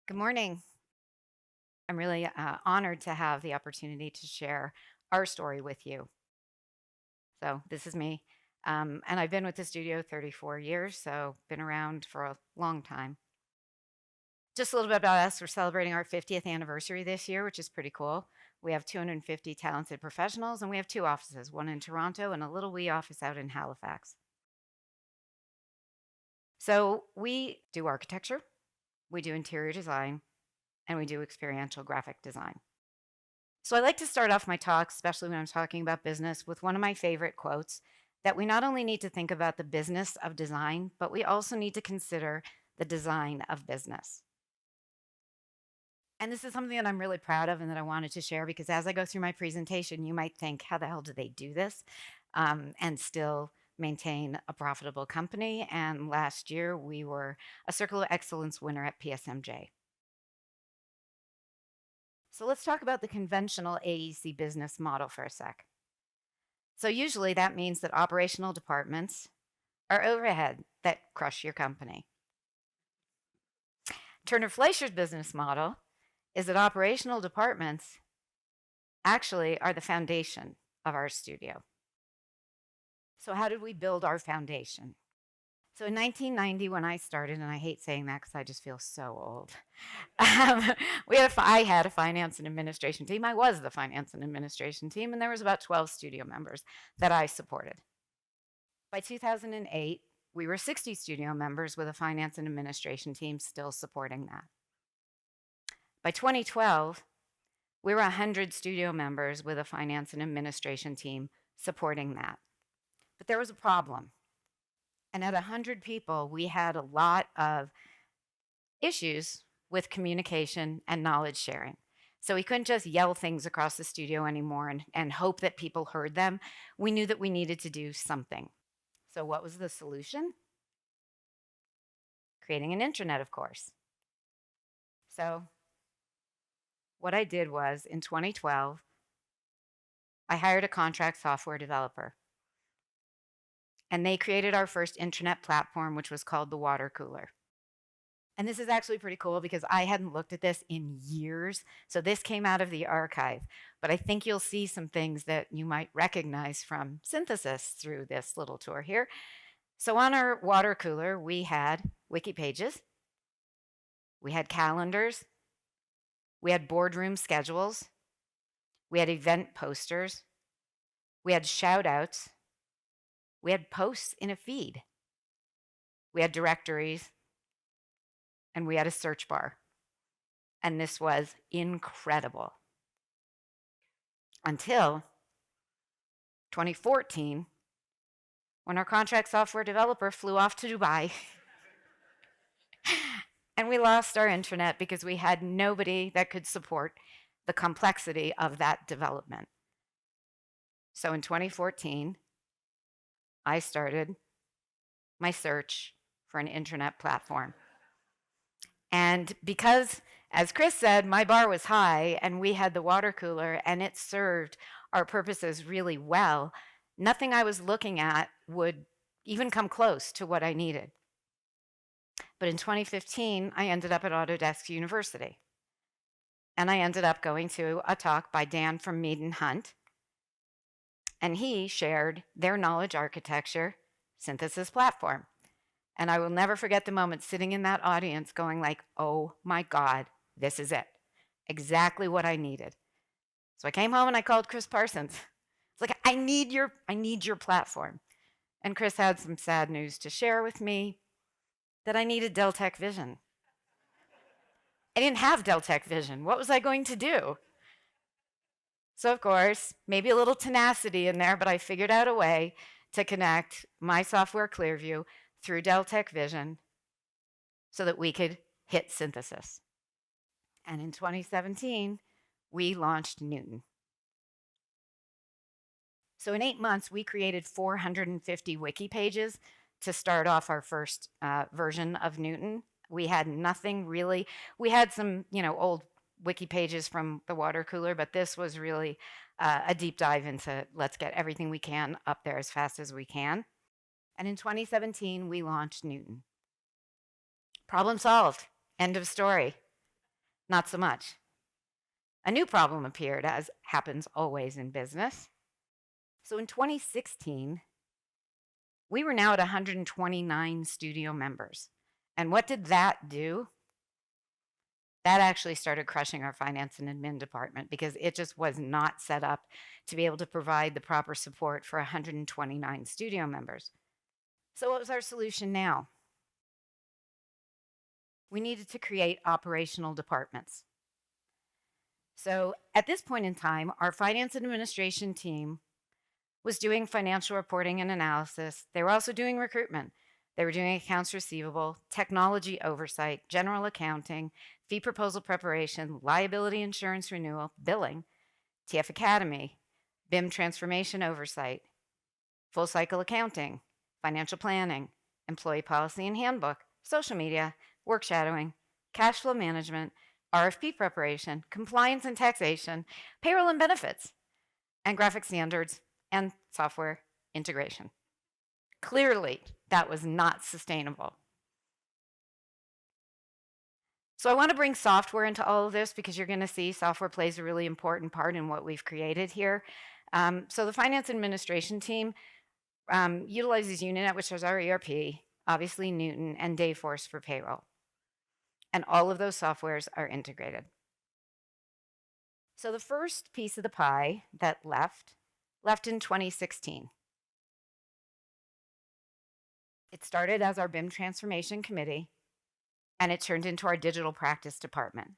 Good morning. I'm really honored to have the opportunity to share our story with you. So, this is me. And I've been with the studio 34 years, so been around for a long time. Just a little bit about us. We're celebrating our 50th anniversary this year, which is pretty cool. We have 250 talented professionals, and we have two offices, one in Toronto and a little wee office out in Halifax. So, we do architecture, we do interior design, and we do experiential graphic design. So I like to start off my talks, especially when I'm talking about business, with one of my favorite quotes that we not only need to think about the business of design, but we also need to consider the design of business. And this is something that I'm really proud of and that I wanted to share because as I go through my presentation, you might think, how the hell do they do this and still maintain a profitable company? And last year, we were a Circle of Excellence winner at PSMJ. So let's talk about the conventional AEC business model for a sec. So usually that means that operational departments are overhead that crush your company. Turner Fleischer's business model is that operational departments actually are the foundation of our studio. So how did we build our foundation? So in 1990, when I started, and I hate saying that because I just feel so old, I had a finance and administration team. I was the finance and administration team, and there was about 12 studio members that I supported. By 2008, we were 60 studio members with a finance and administration team still supporting that. By 2012, we were 100 studio members with a finance and administration team supporting that. But there was a problem. And at 100 people, we had a lot of issues with communication and knowledge sharing. So we couldn't just yell things across the studio anymore and hope that people heard them. We knew that we needed to do something. So what was the solution? Creating an intranet, of course. So what I did was in 2012, I hired a contract software developer. And they created our first intranet platform, which was called the water cooler. And this is actually pretty cool because I hadn't looked at this in years. So this came out of the archive. But I think you'll see some things that you might recognize from synthesis through this little tour here. So on our water cooler, we had wiki pages, we had calendars, we had boardroom schedules, we had event posters, we had shout outs, we had posts in a feed, we had directories, and we had a search bar. And this was incredible. Until 2014, when our contract software developer flew off to Dubai. And we lost our intranet because we had nobody that could support the complexity of that development. So in 2014, I started my search for an intranet platform. And because, as Chris said, my bar was high and we had the water cooler and it served our purposes really well, nothing I was looking at would even come close to what I needed. But in 2015, I ended up at Autodesk University. And I ended up going to a talk by Dan from Mead and Hunt. And he shared their knowledge architecture synthesis platform. And I will never forget the moment sitting in that audience going like, oh my God, this is it. Exactly what I needed. So I came home and I called Chris Parsons. It's like, I need your platform. And Chris had some sad news to share with me that I needed Deltek Vision. I didn't have Deltek Vision. What was I going to do? So of course, maybe a little tenacity in there, but I figured out a way to connect my software Clearview through Deltek Vision so that we could hit synthesis. And in 2017, we launched Newton. So in 8 months, we created 450 wiki pages to start off our first version of Newton. We had nothing really. We had some, old wiki pages from the water cooler, but this was really a deep dive into let's get everything we can up there as fast as we can. And in 2017, we launched Newton. Problem solved. End of story. Not so much. A new problem appeared, as happens always in business. So in 2016, we were now at 129 studio members. And what did that do? That actually started crushing our finance and admin department because it just was not set up to be able to provide the proper support for 129 studio members. So what was our solution now? We needed to create operational departments. So at this point in time, our finance and administration team was doing financial reporting and analysis. They were also doing recruitment. They were doing accounts receivable, technology oversight, general accounting, fee proposal preparation, liability insurance renewal, billing, TF Academy, BIM transformation oversight, full cycle accounting, financial planning, employee policy and handbook, social media, work shadowing, cash flow management, RFP preparation, compliance and taxation, payroll and benefits, and graphic standards and software integration. Clearly, that was not sustainable. So I want to bring software into all of this because you're going to see software plays a really important part in what we've created here. So the finance administration team utilizes Uninet, which is our ERP, obviously Newton, and Dayforce for payroll. And all of those softwares are integrated. So the first piece of the pie that left in 2016. It started as our BIM transformation committee, and it turned into our digital practice department.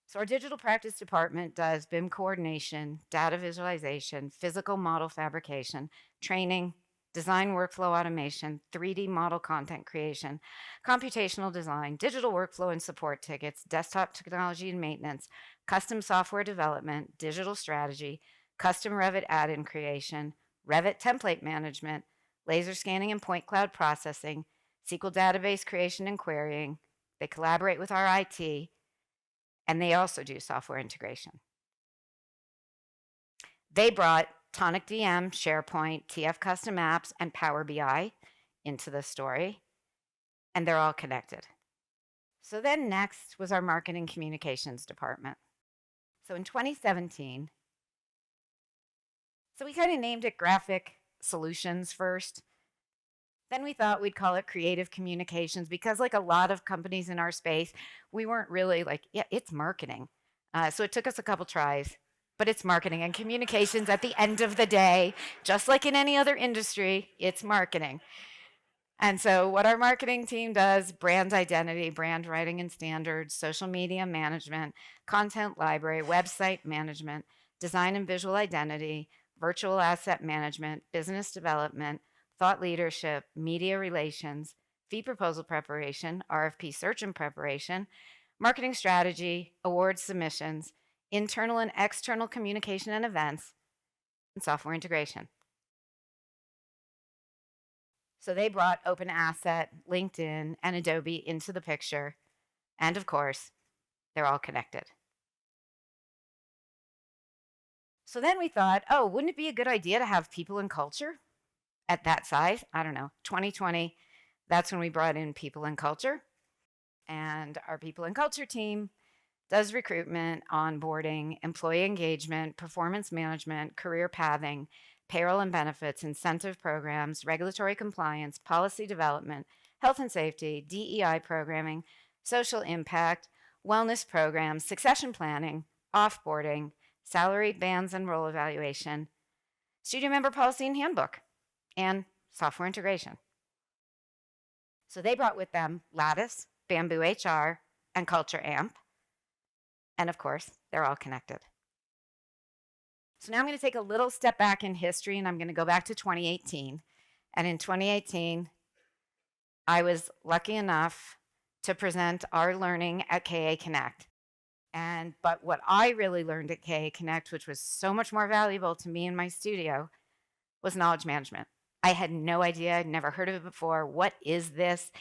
So our digital practice department does BIM coordination, data visualization, physical model fabrication, training, design workflow automation, 3D model content creation, computational design, digital workflow and support tickets, desktop technology and maintenance, custom software development, digital strategy, custom Revit add-in creation, Revit template management, laser scanning and point cloud processing, SQL database creation and querying. They collaborate with our IT, and they also do software integration. They brought Tonic DM, SharePoint, TF Custom Apps, and Power BI into the story, and they're all connected. So then next was our marketing communications department. So in 2017, so we kind of named it Graphic Solutions first. Then we thought we'd call it Creative Communications because, like a lot of companies in our space, we weren't really like, yeah, it's marketing. So it took us a couple tries, but it's marketing and communications at the end of the day. Just like in any other industry, it's marketing. And so what our marketing team does, brand identity, brand writing and standards, social media management, content library, website management, design and visual identity, virtual asset management, business development, thought leadership, media relations, fee proposal preparation, RFP search and preparation, marketing strategy, award submissions, internal and external communication and events, and software integration. So they brought OpenAsset, LinkedIn, and Adobe into the picture. And of course, they're all connected. So then we thought, oh, wouldn't it be a good idea to have people and culture at that size? I don't know, 2020, that's when we brought in people and culture. And our people and culture team does recruitment, onboarding, employee engagement, performance management, career pathing, payroll and benefits, incentive programs, regulatory compliance, policy development, health and safety, DEI programming, social impact, wellness programs, succession planning, offboarding, salary bands and role evaluation, studio member policy and handbook, and software integration. So they brought with them Lattice, Bamboo HR, and Culture Amp. And of course, they're all connected. So now I'm going to take a little step back in history, and I'm going to go back to 2018. And in 2018, I was lucky enough to present our learning at KA Connect. But what I really learned at KA Connect, which was so much more valuable to me in my studio, was knowledge management. I had no idea. I'd never heard of it before. What is this?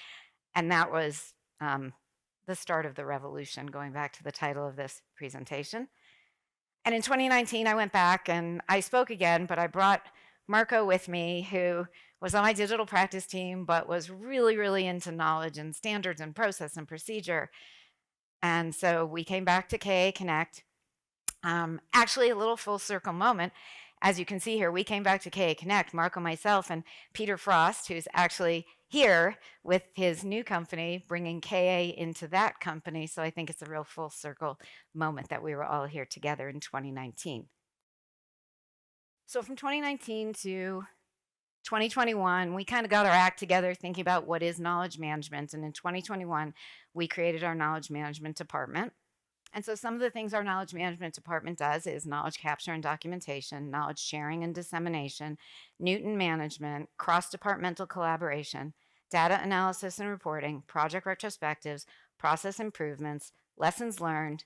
And that was the start of the revolution, going back to the title of this presentation. And in 2019, I went back and I spoke again, but I brought Marco with me, who was on my digital practice team, but was really, really into knowledge and standards and process and procedure. And so we came back to KA Connect. Actually, a little full circle moment. As you can see here, we came back to KA Connect, Marco, myself, and Peter Frost, who's actually here with his new company, bringing KA into that company. So I think it's a real full circle moment that we were all here together in 2019. So from 2019 to 2021, we kind of got our act together thinking about what is knowledge management. And in 2021, we created our knowledge management department. And so some of the things our knowledge management department does is knowledge capture and documentation, knowledge sharing and dissemination, Newton management, cross-departmental collaboration, data analysis and reporting, project retrospectives, process improvements, lessons learned,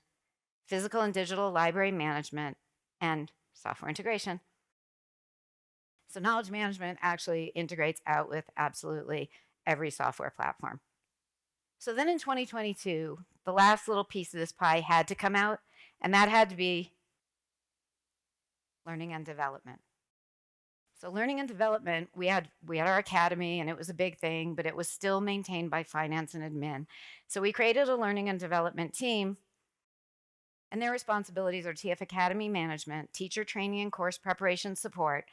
physical and digital library management, and software integration. So knowledge management actually integrates out with absolutely every software platform. So then in 2022, the last little piece of this pie had to come out, and that had to be learning and development. So learning and development, we had our academy, and it was a big thing, but it was still maintained by finance and admin. So we created a learning and development team, and their responsibilities are TF Academy management, teacher training and course preparation support,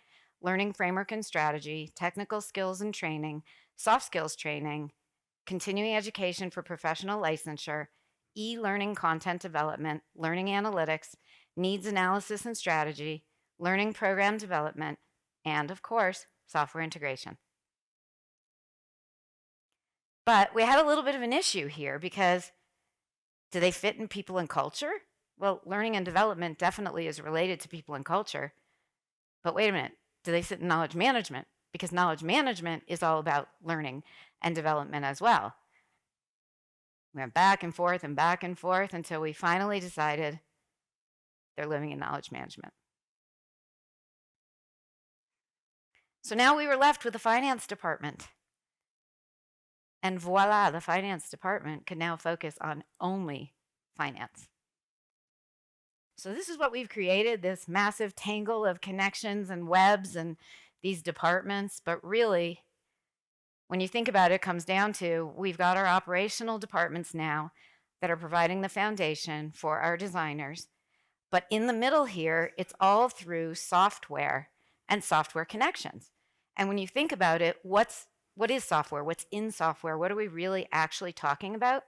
learning framework and strategy, technical skills and training, soft skills training, continuing education for professional licensure, e-learning content development, learning analytics, needs analysis and strategy, learning program development, and of course, software integration. But we had a little bit of an issue here because do they fit in people and culture? Well, learning and development definitely is related to people and culture. But wait a minute, do they sit in knowledge management? Because knowledge management is all about learning and development as well. We went back and forth until we finally decided they're living in knowledge management. So now we were left with the finance department. And voila, the finance department could now focus on only finance. So this is what we've created, this massive tangle of connections and webs and these departments. But really, when you think about it, it comes down to we've got our operational departments now that are providing the foundation for our designers. But in the middle here, it's all through software and software connections. And when you think about it, what is software? What's in software? What are we really actually talking about?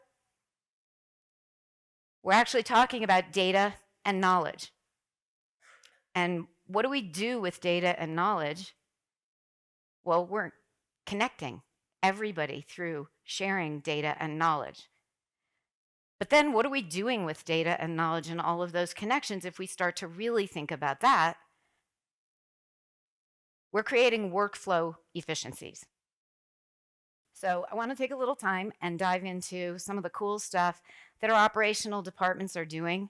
We're actually talking about data and knowledge. And what do we do with data and knowledge? Well, we're connecting everybody through sharing data and knowledge. But then what are we doing with data and knowledge and all of those connections if we start to really think about that? We're creating workflow efficiencies. So I want to take a little time and dive into some of the cool stuff that our operational departments are doing.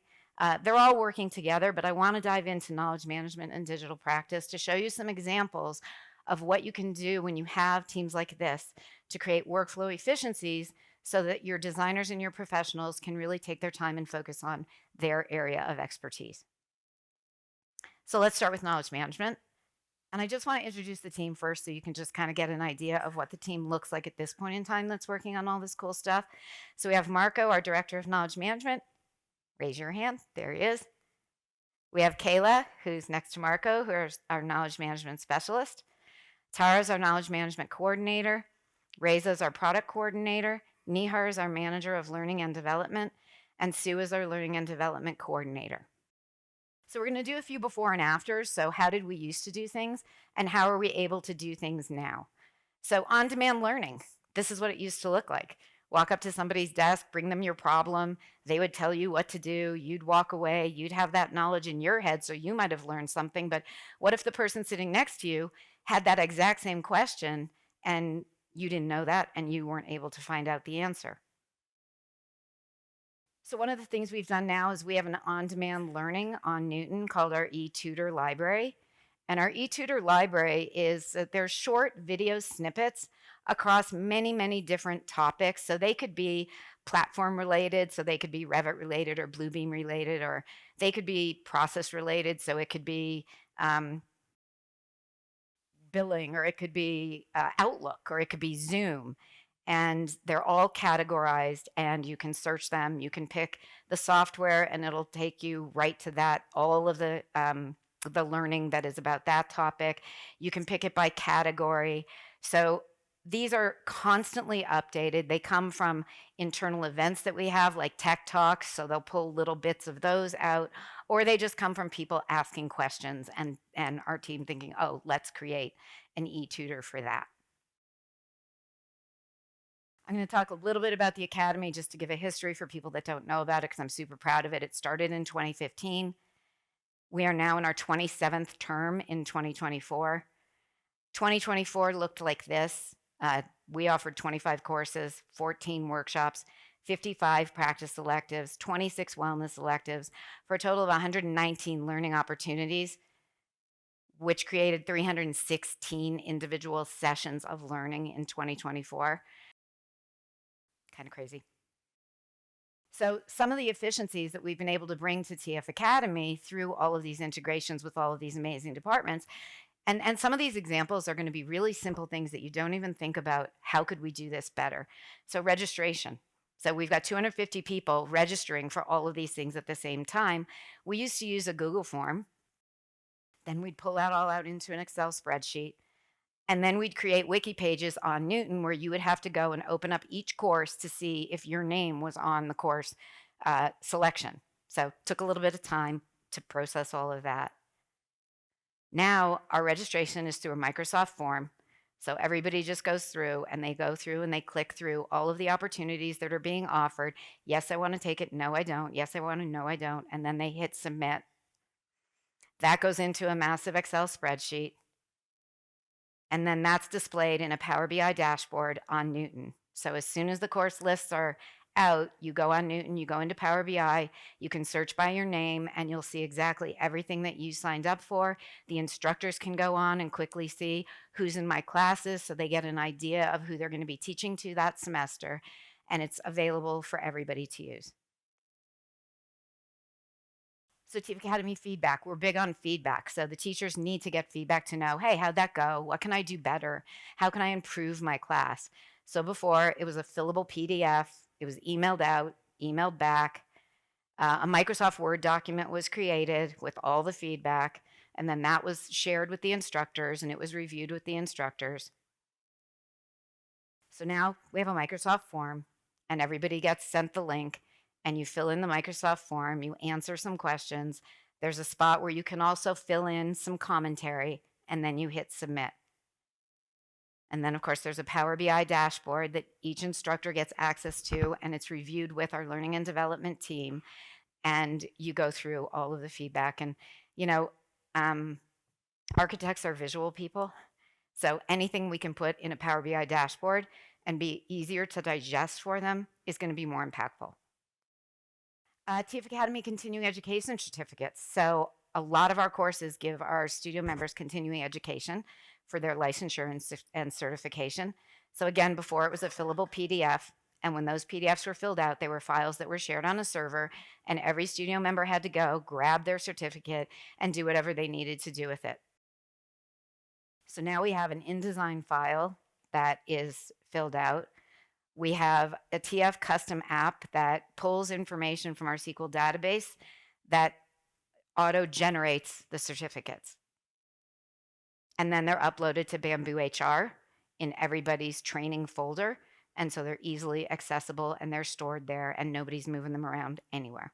They're all working together, but I want to dive into knowledge management and digital practice to show you some examples of what you can do when you have teams like this to create workflow efficiencies so that your designers and your professionals can really take their time and focus on their area of expertise. So let's start with knowledge management. And I just want to introduce the team first so you can just kind of get an idea of what the team looks like at this point in time that's working on all this cool stuff. So we have Marco, our Director of Knowledge Management. Raise your hand. There he is. We have Kayla, who's next to Marco, who is our Knowledge Management Specialist. Tara's our Knowledge Management Coordinator. Reza's our Product Coordinator. Nihar is our Manager of Learning and Development. And Sue is our Learning and Development Coordinator. So we're going to do a few before and afters. So how did we used to do things and how are we able to do things now? So on-demand learning, this is what it used to look like. Walk up to somebody's desk, bring them your problem. They would tell you what to do. You'd walk away. You'd have that knowledge in your head, so you might have learned something. But what if the person sitting next to you had that exact same question and you didn't know that and you weren't able to find out the answer? So one of the things we've done now is we have an on-demand learning on Newton called our eTutor library. And our eTutor library is there's short video snippets across many, many different topics. So they could be platform related, so they could be Revit related or Bluebeam related, or they could be process related, so it could be billing, or it could be Outlook, or it could be Zoom. and they're all categorized, and you can search them. You can pick the software and it'll take you right to that, all of the learning that is about that topic. You can pick it by category. So these are constantly updated. They come from internal events that we have, like tech talks, so they'll pull little bits of those out, or they just come from people asking questions and our team thinking, oh, let's create an eTutor for that. I'm going to talk a little bit about the Academy just to give a history for people that don't know about it, because I'm super proud of it. It started in 2015. We are now in our 27th term in 2024. 2024 looked like this. We offered 25 courses, 14 workshops, 55 practice electives, 26 wellness electives, for a total of 119 learning opportunities, which created 316 individual sessions of learning in 2024. Kind of crazy. So some of the efficiencies that we've been able to bring to TF Academy through all of these integrations with all of these amazing departments, and some of these examples are going to be really simple things that you don't even think about. How could we do this better? So registration. So we've got 250 people registering for all of these things at the same time. We used to use a Google form. Then we'd pull that all out into an Excel spreadsheet. And then we'd create wiki pages on Newton where you would have to go and open up each course to see if your name was on the course selection. So it took a little bit of time to process all of that. Now our registration is through a Microsoft form. So everybody just goes through and they go through and they click through all of the opportunities that are being offered. Yes, I want to take it. No, I don't. Yes, I want to. No, I don't. And then they hit submit. That goes into a massive Excel spreadsheet. And then that's displayed in a Power BI dashboard on Newton. So as soon as the course lists are out, you go on Newton, you go into Power BI, you can search by your name, and you'll see exactly everything that you signed up for. The instructors can go on and quickly see who's in my classes, so they get an idea of who they're going to be teaching to that semester, and it's available for everybody to use. So TF Academy feedback, we're big on feedback. So the teachers need to get feedback to know, hey, how'd that go? What can I do better? How can I improve my class? So before, it was a fillable PDF. It was emailed out, emailed back. A Microsoft Word document was created with all the feedback, and then that was shared with the instructors, and it was reviewed with the instructors. So now we have a Microsoft form, and everybody gets sent the link, and you fill in the Microsoft form, you answer some questions. There's a spot where you can also fill in some commentary, and then you hit submit. And then, of course, there's a Power BI dashboard that each instructor gets access to, and it's reviewed with our learning and development team. And you go through all of the feedback. And, you know, architects are visual people. So anything we can put in a Power BI dashboard and be easier to digest for them is going to be more impactful. TF Academy continuing education certificates. So a lot of our courses give our studio members continuing education for their licensure and certification. So again, before it was a fillable PDF, and when those PDFs were filled out, they were files that were shared on a server, and every studio member had to go grab their certificate and do whatever they needed to do with it. So now we have an InDesign file that is filled out. We have a TF custom app that pulls information from our SQL database that auto-generates the certificates. And then they're uploaded to Bamboo HR in everybody's training folder. And so they're easily accessible and they're stored there and nobody's moving them around anywhere.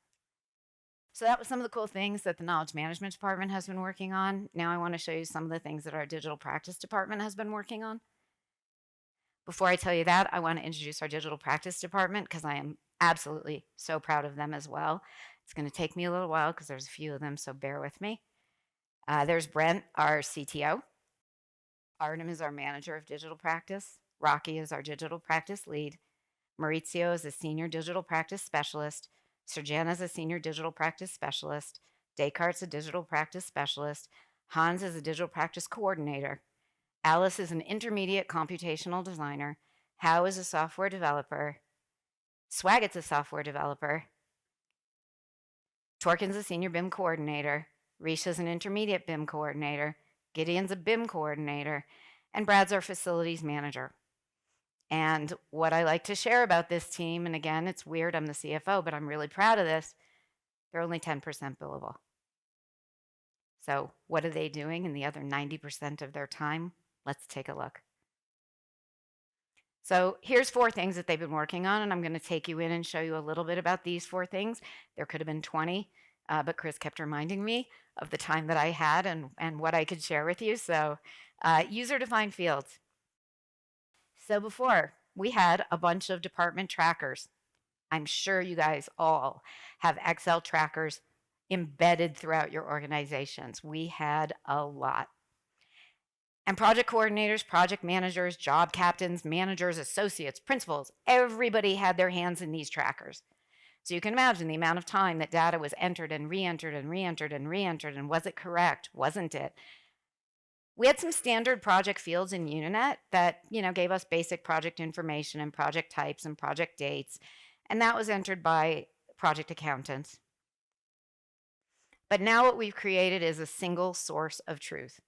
So that was some of the cool things that the Knowledge Management Department has been working on. Now I want to show you some of the things that our Digital Practice Department has been working on. Before I tell you that, I want to introduce our Digital Practice Department because I am absolutely so proud of them as well. It's going to take me a little while because there's a few of them, so bear with me. There's Brent, our CTO. Artem is our manager of digital practice. Rocky is our digital practice lead. Maurizio is a senior digital practice specialist. Serjana is a senior digital practice specialist. Descartes is a digital practice specialist. Hans is a digital practice coordinator. Alice is an intermediate computational designer. Hao is a software developer. Swaggett's a software developer. Torkin's a senior BIM coordinator. Risha's an intermediate BIM coordinator. Gideon's a BIM coordinator. And Brad's our facilities manager. And what I like to share about this team, and again, it's weird, I'm the CFO, but I'm really proud of this, they're only 10% billable. So what are they doing in the other 90% of their time? Let's take a look. So here's 4 things that they've been working on, and I'm going to take you in and show you a little bit about these 4 things. There could have been 20, but Chris kept reminding me of the time that I had and what I could share with you. So user-defined fields. So before, we had a bunch of department trackers. I'm sure you guys all have Excel trackers embedded throughout your organizations. We had a lot. And project coordinators, project managers, job captains, managers, associates, principals, everybody had their hands in these trackers. So you can imagine the amount of time that data was entered and re-entered and re-entered and re-entered, and was it correct? Wasn't it? We had some standard project fields in Intranet that, gave us basic project information and project types and project dates, and that was entered by project accountants. But now what we've created is a single source of truth.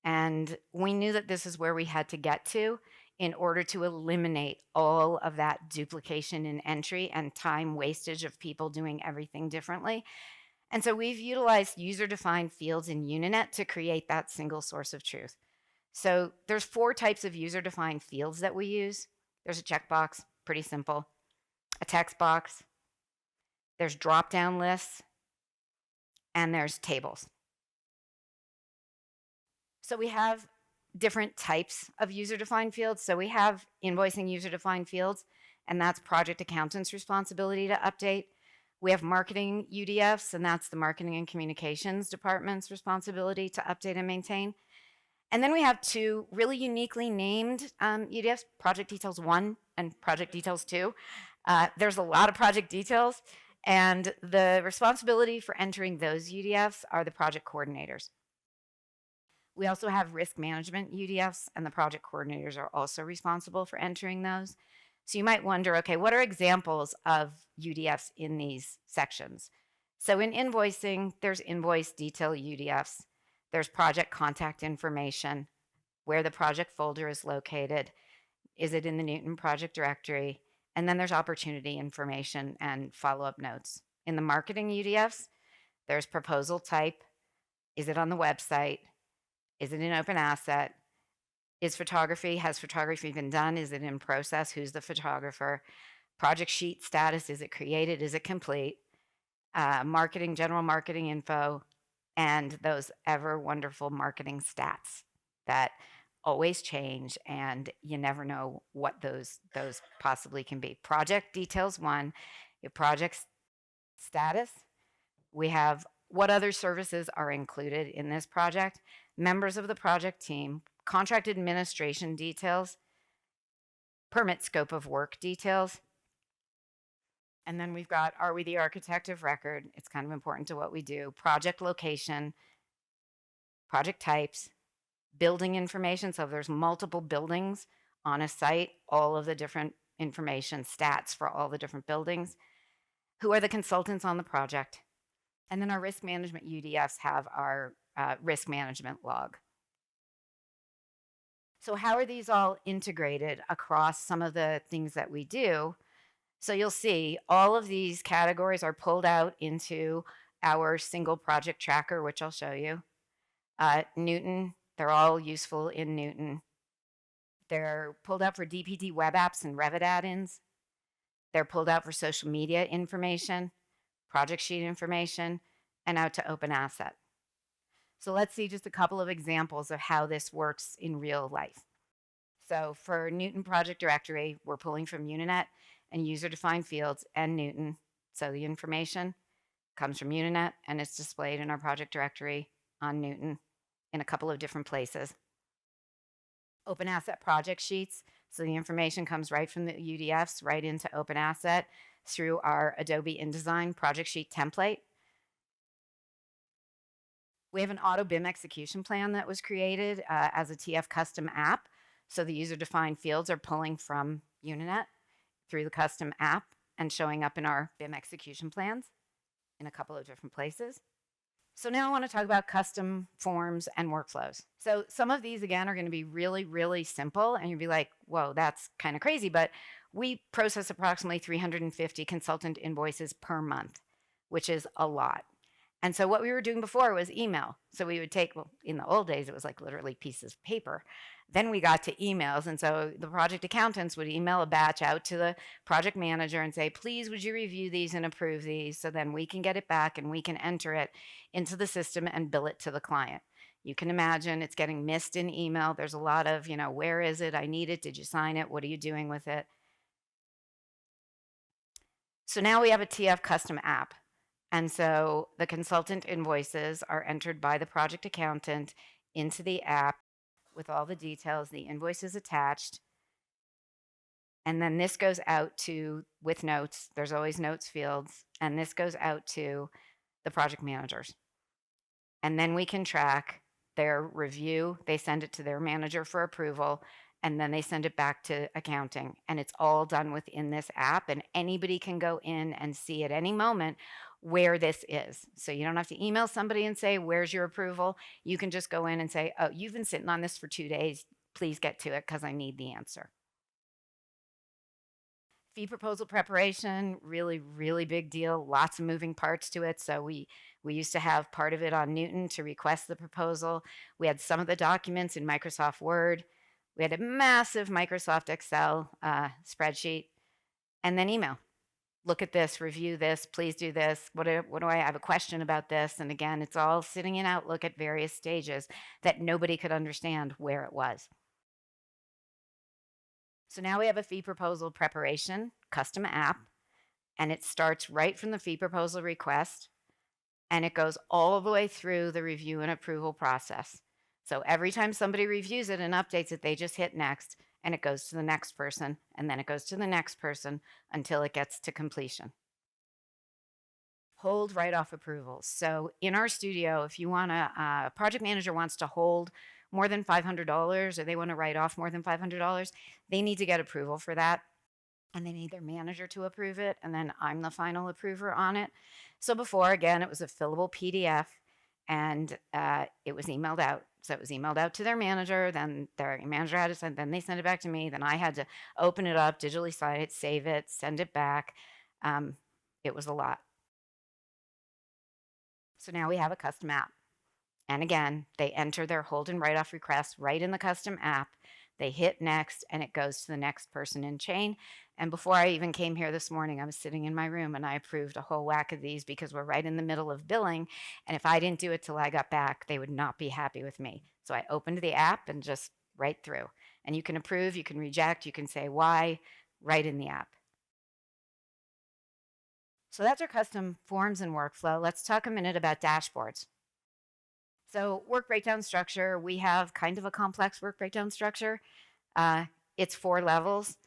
And we knew that this is where we had to get to in order to eliminate all of that duplication in entry and time wastage of people doing everything differently. And so we've utilized user-defined fields in Intranet to create that single source of truth. So there's 4 types of user-defined fields that we use. There's a checkbox, pretty simple. A text box. There's drop-down lists. And there's tables. So we have different types of user-defined fields. So we have invoicing user-defined fields, and that's project accountant's responsibility to update. We have marketing UDFs, and that's the marketing and communications department's responsibility to update and maintain. And then we have 2 really uniquely named UDFs, project details 1 and project details 2. There's a lot of project details, and the responsibility for entering those UDFs are the project coordinators. We also have risk management UDFs, and the project coordinators are also responsible for entering those. So you might wonder, okay, what are examples of UDFs in these sections? So in invoicing, there's invoice detail UDFs. There's project contact information, where the project folder is located. Is it in the Newton project directory? And then there's opportunity information and follow-up notes. In the marketing UDFs, there's proposal type. Is it on the website? Is it in OpenAsset? Has photography been done? Is it in process? Who's the photographer? Project sheet status, is it created? Is it complete? Marketing, general marketing info, and those ever wonderful marketing stats that always change, and you never know what those possibly can be. Project details 1, your project status. We have what other services are included in this project, members of the project team, contract administration details, permit scope of work details. And then we've got, are we the architect of record? It's kind of important to what we do. Project location, project types, building information. So if there's multiple buildings on a site, all of the different information, stats for all the different buildings. Who are the consultants on the project? And then our risk management UDFs have our risk management log. So how are these all integrated across some of the things that we do? So you'll see all of these categories are pulled out into our single project tracker, which I'll show you. Newton, they're all useful in Newton. They're pulled out for DPD web apps and Revit add-ins. They're pulled out for social media information, project sheet information, and out to OpenAsset. So let's see just a couple of examples of how this works in real life. So for Newton Project Directory, we're pulling from Intranet and user-defined fields and Newton. So the information comes from Intranet and it's displayed in our project directory on Newton in a couple of different places. OpenAsset project sheets. So the information comes right from the UDFs right into OpenAsset through our Adobe InDesign project sheet template. We have an auto BIM execution plan that was created as a TF custom app. So the user-defined fields are pulling from Intranet through the custom app and showing up in our BIM execution plans in a couple of different places. So now I want to talk about custom forms and workflows. So some of these, again, are going to be really, really simple. And you'll be like, whoa, that's kind of crazy. But we process approximately 350 consultant invoices per month, which is a lot. And so what we were doing before was email. So we would take, well, in the old days, it was like literally pieces of paper. Then we got to emails. And so the project accountants would email a batch out to the project manager and say, please, would you review these and approve these? So then we can get it back and we can enter it into the system and bill it to the client. You can imagine it's getting missed in email. There's a lot of, where is it? I need it. Did you sign it? What are you doing with it? So now we have a TF custom app. And so the consultant invoices are entered by the project accountant into the app with all the details. The invoice is attached. And then this goes out to, with notes, there's always notes fields, and this goes out to the project managers. And then we can track their review. They send it to their manager for approval, and then they send it back to accounting. And it's all done within this app, and anybody can go in and see at any moment where this is. So you don't have to email somebody and say, where's your approval? You can just go in and say, oh, you've been sitting on this for 2 days. Please get to it because I need the answer. Fee proposal preparation, really, really big deal. Lots of moving parts to it. So we used to have part of it on Newton to request the proposal. We had some of the documents in Microsoft Word. We had a massive Microsoft Excel spreadsheet, and then email. Look at this, review this, please do this. What do I have a question about this? And again, it's all sitting in Outlook at various stages that nobody could understand where it was. So now we have a fee proposal preparation custom app, and it starts right from the fee proposal request, and it goes all the way through the review and approval process. So every time somebody reviews it and updates it, they just hit next, and it goes to the next person, and then it goes to the next person until it gets to completion. Hold write-off approvals. So in our studio, if you want a project manager wants to hold more than $500 or they want to write off more than $500, they need to get approval for that. And they need their manager to approve it. And then I'm the final approver on it. So before, again, it was a fillable PDF and it was emailed out. So it was emailed out to their manager, then their manager had to send, then they sent it back to me. Then I had to open it up, digitally sign it, save it, send it back. It was a lot. So now we have a custom app. And again, they enter their hold and write off request right in the custom app. They hit next and it goes to the next person in chain. And before I even came here this morning, I was sitting in my room and I approved a whole whack of these because we're right in the middle of billing. And if I didn't do it till I got back, they would not be happy with me. So I opened the app and just right through. And you can approve, you can reject, you can say why, right in the app. So that's our custom forms and workflow. Let's talk a minute about dashboards. So work breakdown structure, we have kind of a complex work breakdown structure. It's 4 levels,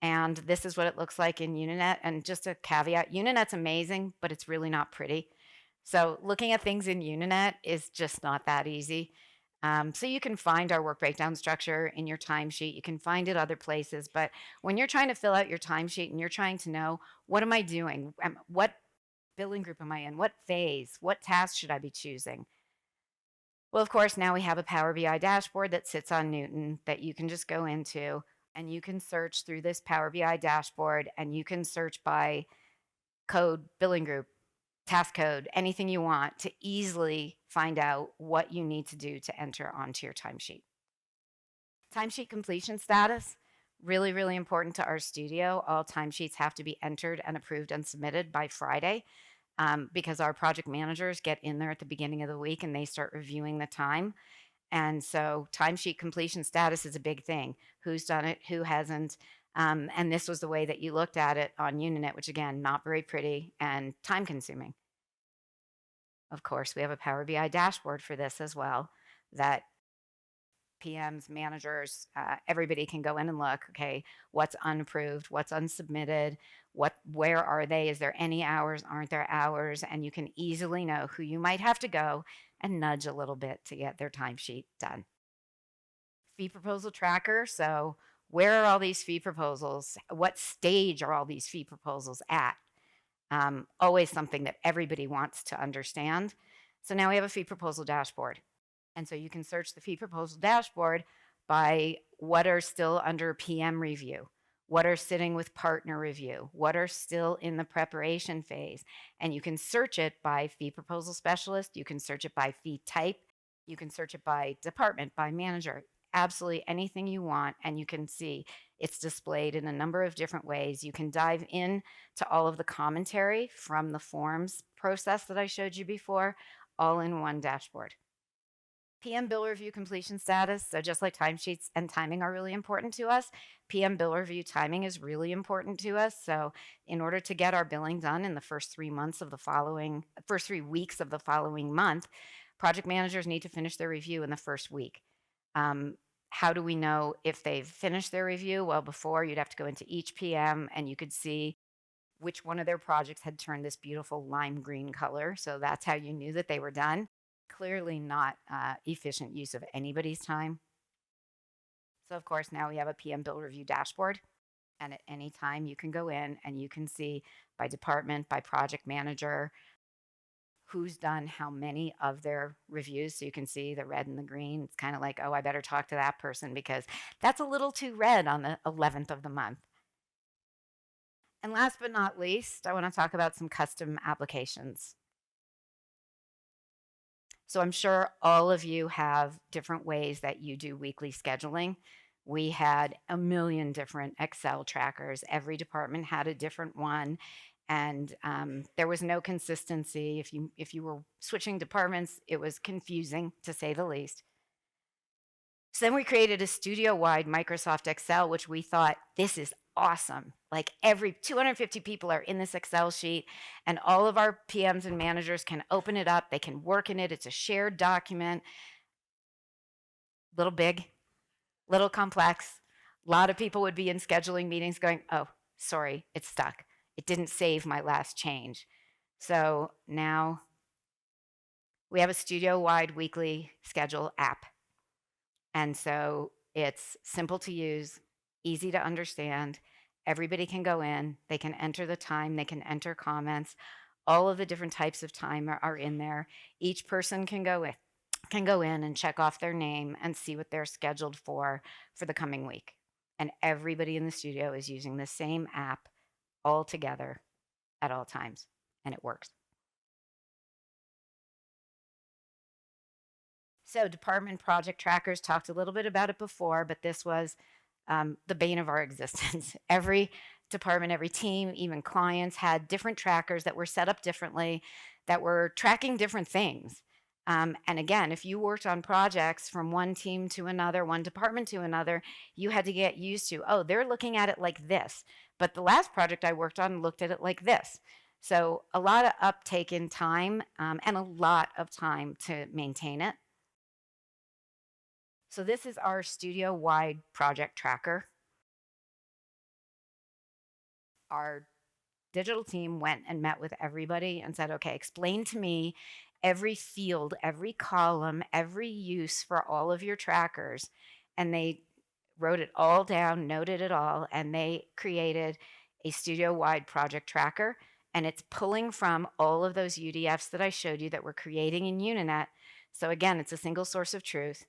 and this is what it looks like in Uninet. And just a caveat, Uninet's amazing, but it's really not pretty. So looking at things in Uninet is just not that easy. So you can find our work breakdown structure in your timesheet. You can find it other places, but when you're trying to fill out your timesheet and you're trying to know, what am I doing? What billing group am I in? What phase? What task should I be choosing? Well, of course, now we have a Power BI dashboard that sits on Newton that you can just go into and you can search through this Power BI dashboard and you can search by code, billing group, task code, anything you want to easily find out what you need to do to enter onto your timesheet. Timesheet completion status, really, really important to our studio. All timesheets have to be entered and approved and submitted by Friday. Because our project managers get in there at the beginning of the week and they start reviewing the time. And so timesheet completion status is a big thing. Who's done it, who hasn't. And this was the way that you looked at it on Uninet, which again, not very pretty and time consuming. Of course, we have a Power BI dashboard for this as well that PMs, managers, everybody can go in and look, okay, what's unapproved, what's unsubmitted, where are they? Is there any hours? Aren't there hours? And you can easily know who you might have to go and nudge a little bit to get their timesheet done. Fee proposal tracker. So where are all these fee proposals? What stage are all these fee proposals at? Always something that everybody wants to understand. So now we have a fee proposal dashboard. And so you can search the fee proposal dashboard by what are still under PM review, what are sitting with partner review, what are still in the preparation phase. And you can search it by fee proposal specialist. You can search it by fee type. You can search it by department, by manager, absolutely anything you want. And you can see it's displayed in a number of different ways. You can dive in to all of the commentary from the forms process that I showed you before, all in one dashboard. PM bill review completion status. So just like timesheets and timing are really important to us, PM bill review timing is really important to us. So in order to get our billing done in the first 3 weeks of the following month, project managers need to finish their review in the first week. How do we know if they've finished their review? Well, before you'd have to go into each PM and you could see which one of their projects had turned this beautiful lime green color. So that's how you knew that they were done. Clearly not efficient use of anybody's time. So of course, now we have a PM bill review dashboard. And at any time you can go in and you can see by department, by project manager, who's done how many of their reviews. So you can see the red and the green. It's kind of like, oh, I better talk to that person because that's a little too red on the 11th of the month. And last but not least, I want to talk about some custom applications. So I'm sure all of you have different ways that you do weekly scheduling. We had a million different Excel trackers. Every department had a different one. And there was no consistency. If you were switching departments, it was confusing, to say the least. So then we created a studio-wide Microsoft Excel, which we thought, this is awesome. Like every 250 people are in this Excel sheet, and all of our PMs and managers can open it up. They can work in it. It's a shared document. Little big, little complex. A lot of people would be in scheduling meetings going, oh, sorry, it's stuck. It didn't save my last change. So now we have a studio-wide weekly schedule app. And so it's simple to use, easy to understand. Everybody can go in, they can enter the time, they can enter comments. All of the different types of time are in there. Each person can go in and check off their name and see what they're scheduled for the coming week. And everybody in the studio is using the same app all together at all times, and it works. So department project trackers, talked a little bit about it before, but this was the bane of our existence. Every department, every team, even clients had different trackers that were set up differently, that were tracking different things. And again, if you worked on projects from one team to another, one department to another, you had to get used to, oh, they're looking at it like this. But the last project I worked on looked at it like this. So a lot of uptake in time and a lot of time to maintain it. So this is our studio-wide project tracker. Our digital team went and met with everybody and said, okay, explain to me every field, every column, every use for all of your trackers. And they wrote it all down, noted it all, and they created a studio-wide project tracker. And it's pulling from all of those UDFs that I showed you that we're creating in Uninet. So again, it's a single source of truth.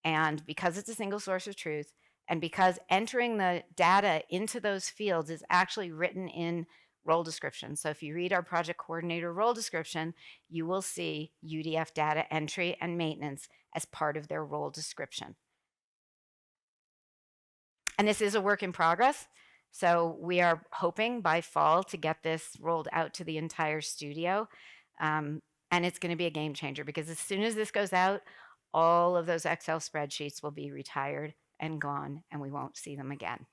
And because it's a single source of truth, and because entering the data into those fields is actually written in role description. So if you read our project coordinator role description, you will see UDF data entry and maintenance as part of their role description. And this is a work in progress. So we are hoping by fall to get this rolled out to the entire studio. And it's going to be a game changer because as soon as this goes out, all of those Excel spreadsheets will be retired and gone, and we won't see them again.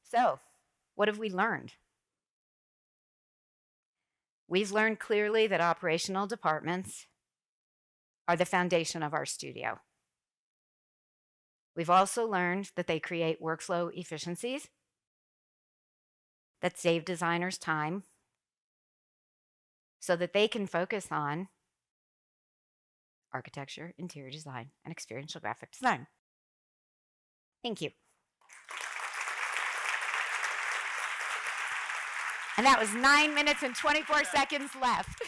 So, what have we learned? We've learned clearly that operational departments are the foundation of our studio. We've also learned that they create workflow efficiencies that save designers time so that they can focus on architecture, interior design, and experiential graphic design. Thank you. And that was 9 minutes and 24 seconds left.